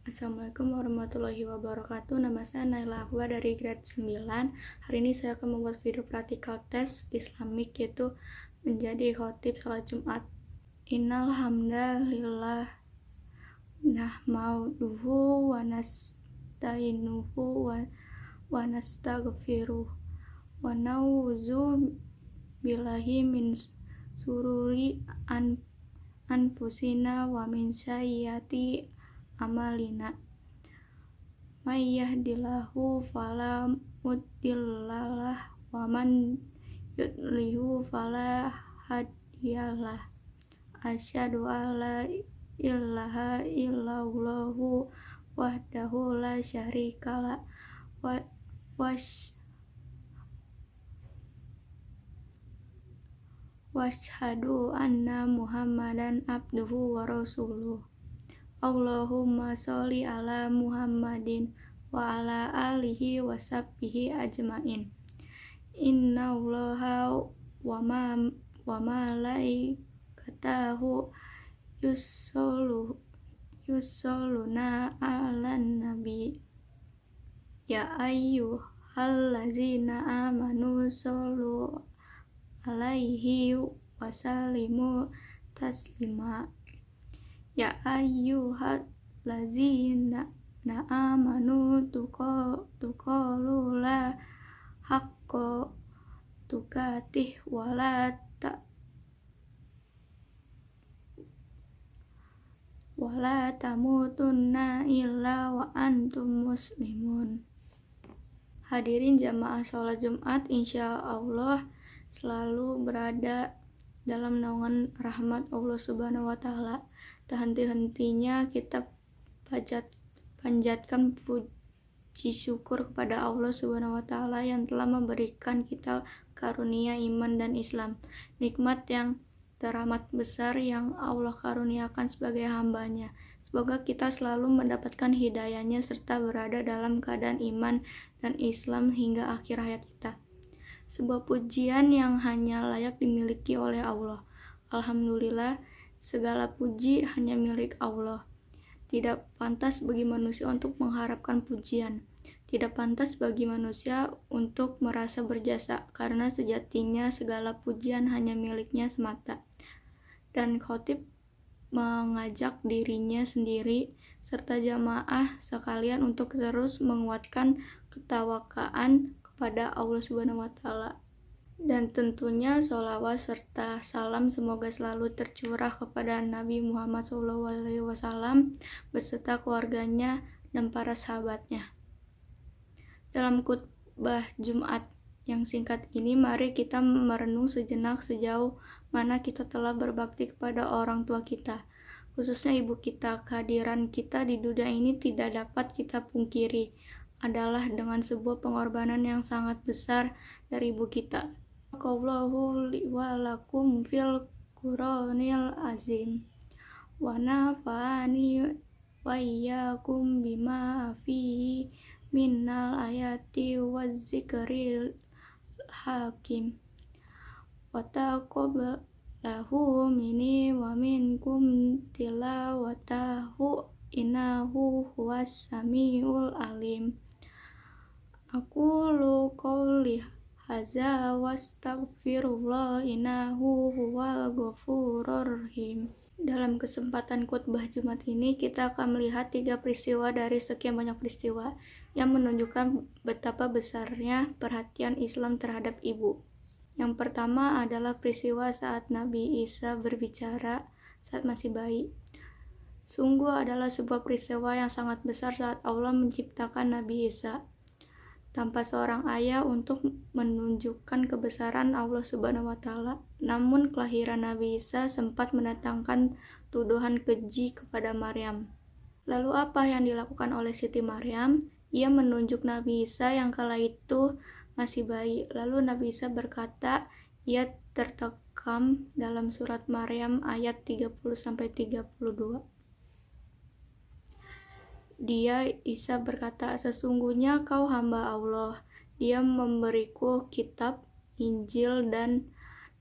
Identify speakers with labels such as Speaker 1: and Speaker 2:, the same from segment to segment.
Speaker 1: Assalamualaikum warahmatullahi wabarakatuh. Nama saya Naila Akbar dari grade 9. Hari ini saya akan membuat video praktikal tes Islamik, yaitu menjadi khotib salat Jumat. Innal hamdalillah nahmaduhu wa nasta'inuhu wa nastaghfiruh wa na'udzu billahi min sururi anfusina wa min sayyiati amalina. May yahdihillahu fala mudhillalah wa man yudlilhu fala hadiyalah. Asyhadu an la ilaha illallahu wahdahu la syarikalah wasyhadu anna Muhammadan abduhu wa rasuluh. Allahumma sholli ala Muhammadin wa ala alihi wa sahbihi ajmain. Innallaha wa malaikatahu yusholluna 'alan nabi. Ya ayyuhallazina amanu shollu 'alaihi wa sallimu taslima. Ya ayyuhallazina amanu tuqulula haqqa tuqatih wala tamutunna illa wa antum muslimun. Hadirin jamaah sholat Jumat, insya Allah selalu berada dalam naungan rahmat Allah Subhanahu wa Ta'ala. Tak henti-hentinya kita panjatkan puji syukur kepada Allah Subhanahu wa Ta'ala yang telah memberikan kita karunia iman dan Islam, nikmat yang teramat besar yang Allah karuniakan sebagai hambanya. Semoga kita selalu mendapatkan hidayahnya serta berada dalam keadaan iman dan Islam hingga akhir hayat kita. Sebuah pujian yang hanya layak dimiliki oleh Allah. Alhamdulillah, segala puji hanya milik Allah. Tidak pantas bagi manusia untuk mengharapkan pujian. Tidak pantas bagi manusia untuk merasa berjasa, karena sejatinya segala pujian hanya miliknya semata. Dan khotib mengajak dirinya sendiri serta jamaah sekalian untuk terus menguatkan ketawakaan kepada Allah Subhanahu wa Ta'ala. Dan tentunya sholawat serta salam semoga selalu tercurah kepada Nabi Muhammad SAW beserta keluarganya dan para sahabatnya. Dalam khutbah Jumat yang singkat ini, mari kita merenung sejenak sejauh mana kita telah berbakti kepada orang tua kita, khususnya ibu kita. Kehadiran kita di dunia ini tidak dapat kita pungkiri adalah dengan sebuah pengorbanan yang sangat besar dari ibu kita. Allahu li wa lakum fil Qur'anil azim wa nafa'ani wa iyyakum bima fihi minnal ayati waz zikril hakim wa taqabbalahu minni wa minkum tilawatahu innahu huwas samiul alim. Aqulu qouli hadza wastaghfirullah innahu huwal ghafurur rahim. Dalam kesempatan khutbah Jumat ini kita akan melihat 3 peristiwa dari sekian banyak peristiwa yang menunjukkan betapa besarnya perhatian Islam terhadap ibu. Yang pertama adalah peristiwa saat Nabi Isa berbicara saat masih bayi. Sungguh adalah sebuah peristiwa yang sangat besar saat Allah menciptakan Nabi Isa tanpa seorang ayah untuk menunjukkan kebesaran Allah Subhanahu wa Ta'ala. Namun kelahiran Nabi Isa sempat mendatangkan tuduhan keji kepada Maryam. Lalu apa yang dilakukan oleh Siti Maryam? Ia menunjuk Nabi Isa yang kala itu masih bayi. Lalu Nabi Isa berkata, ia tertekam dalam surat Maryam ayat 30-32. Dia, Isa berkata, sesungguhnya kau hamba Allah. Dia memberiku kitab, Injil, dan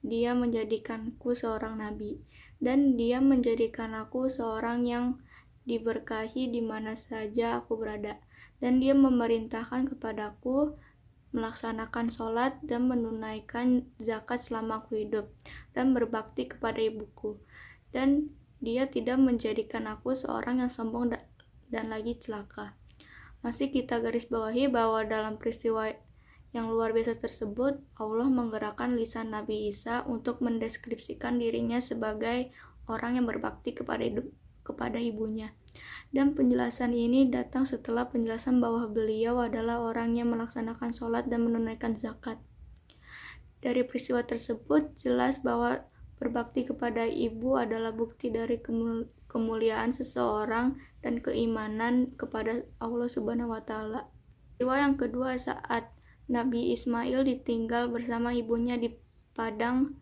Speaker 1: Dia menjadikanku seorang nabi. Dan Dia menjadikan aku seorang yang diberkahi di mana saja aku berada. Dan Dia memerintahkan kepadaku melaksanakan sholat dan menunaikan zakat selama aku hidup, dan berbakti kepada ibuku. Dan Dia tidak menjadikan aku seorang yang sombong dan lagi celaka. Masih kita garis bawahi bahwa dalam peristiwa yang luar biasa tersebut, Allah menggerakkan lisan Nabi Isa untuk mendeskripsikan dirinya sebagai orang yang berbakti kepada ibunya. Dan penjelasan ini datang setelah penjelasan bahwa beliau adalah orang yang melaksanakan sholat dan menunaikan zakat. Dari peristiwa tersebut, jelas bahwa berbakti kepada ibu adalah bukti dari kemuliaan seseorang dan keimanan kepada Allah Subhanahu wa Ta'ala. Peristiwa yang kedua, saat Nabi Ismail ditinggal bersama ibunya di padang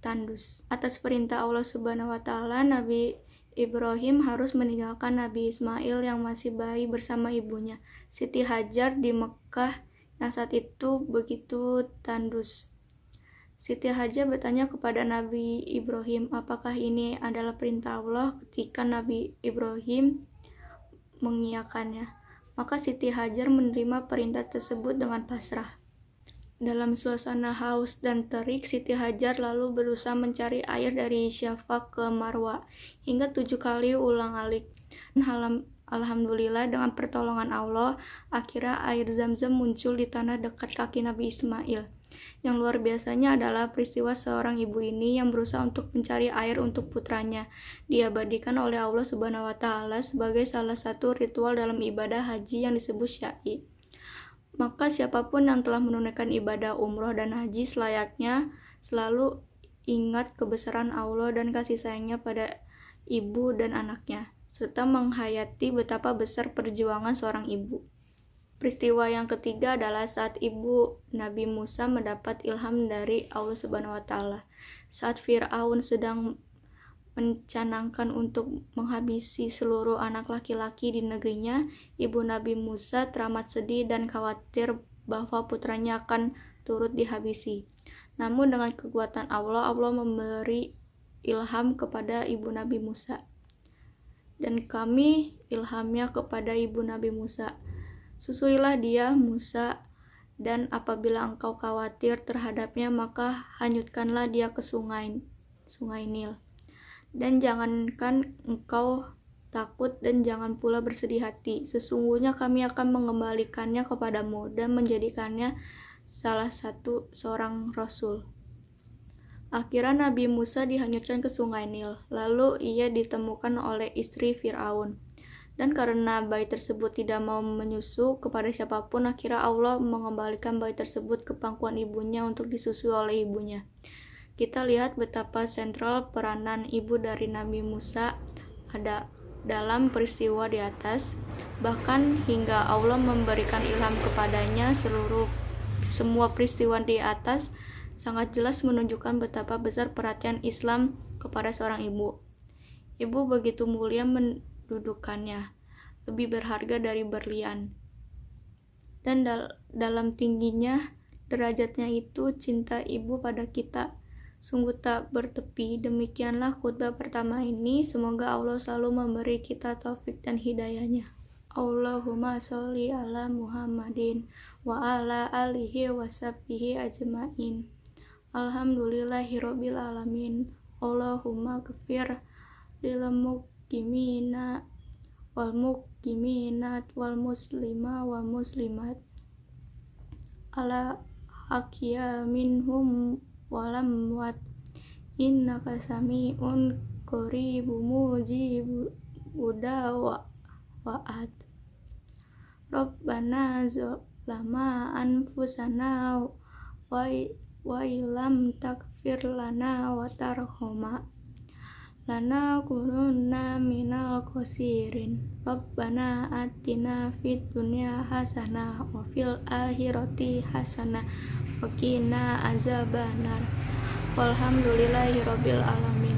Speaker 1: tandus. Atas perintah Allah Subhanahu wa Ta'ala, Nabi Ibrahim harus meninggalkan Nabi Ismail yang masih bayi bersama ibunya, Siti Hajar, di Mekah yang saat itu begitu tandus. Siti Hajar bertanya kepada Nabi Ibrahim, apakah ini adalah perintah Allah? Ketika Nabi Ibrahim mengiyakannya, maka Siti Hajar menerima perintah tersebut dengan pasrah. Dalam suasana haus dan terik, Siti Hajar lalu berusaha mencari air dari Syafa ke Marwa hingga 7 kali ulang-alik. Alhamdulillah, dengan pertolongan Allah, akhirnya air Zam-Zam muncul di tanah dekat kaki Nabi Ismail. Yang luar biasanya adalah peristiwa seorang ibu ini yang berusaha untuk mencari air untuk putranya, diabadikan oleh Allah Subhanahu wa Ta'ala sebagai salah satu ritual dalam ibadah haji yang disebut syai'. Maka siapapun yang telah menunaikan ibadah umroh dan haji selayaknya selalu ingat kebesaran Allah dan kasih sayangnya pada ibu dan anaknya, serta menghayati betapa besar perjuangan seorang ibu. Peristiwa yang ketiga adalah saat ibu Nabi Musa mendapat ilham dari Allah Subhanahu wa Ta'ala. Saat Fir'aun sedang mencanangkan untuk menghabisi seluruh anak laki-laki di negerinya, ibu Nabi Musa teramat sedih dan khawatir bahwa putranya akan turut dihabisi. Namun dengan kekuatan Allah memberi ilham kepada ibu Nabi Musa. Dan kami ilhamnya kepada ibu Nabi Musa. Susuilah dia, Musa, dan apabila engkau khawatir terhadapnya, maka hanyutkanlah dia ke sungai Nil. Dan jangankan engkau takut dan jangan pula bersedih hati. Sesungguhnya kami akan mengembalikannya kepadamu dan menjadikannya seorang rasul. Akhirnya Nabi Musa dihanyutkan ke sungai Nil. Lalu ia ditemukan oleh istri Fir'aun. Dan karena bayi tersebut tidak mau menyusu kepada siapapun, akhirnya Allah mengembalikan bayi tersebut ke pangkuan ibunya untuk disusui oleh ibunya. Kita lihat betapa sentral peranan ibu dari Nabi Musa ada dalam peristiwa di atas, bahkan hingga Allah memberikan ilham kepadanya. Semua peristiwa di atas sangat jelas menunjukkan betapa besar perhatian Islam kepada seorang ibu. Ibu begitu mulia mendudukannya, lebih berharga dari berlian. Dan dalam tingginya derajatnya itu cinta ibu pada kita sungguh tak bertepi. Demikianlah khutbah pertama ini. Semoga Allah selalu memberi kita taufik dan hidayahnya. Allahumma sholli ala Muhammadin wa ala alihi wa sahbihi ajma'in. Alhamdulillahirabbil alamin. Allahumma ghfir lil muqimina wal muqiminat wal muslima wal muslimat ala haqiya minhum walam wat innaka sami'un qaribun mujibud da'wat. Rabbana zalama anfusana wa ilam takfir lana wa tarhama lana kununna minal khosirin. Rabbana atina fid dunya hasanah wa fil akhirati hasanah wa qina azabannar. Walhamdulillahirabbil alamin.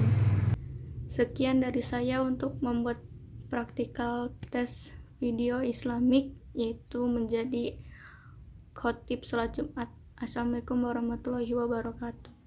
Speaker 1: Sekian dari saya untuk membuat praktikal tes video Islamik, yaitu menjadi khotib salat Jumat. Assalamualaikum warahmatullahi wabarakatuh.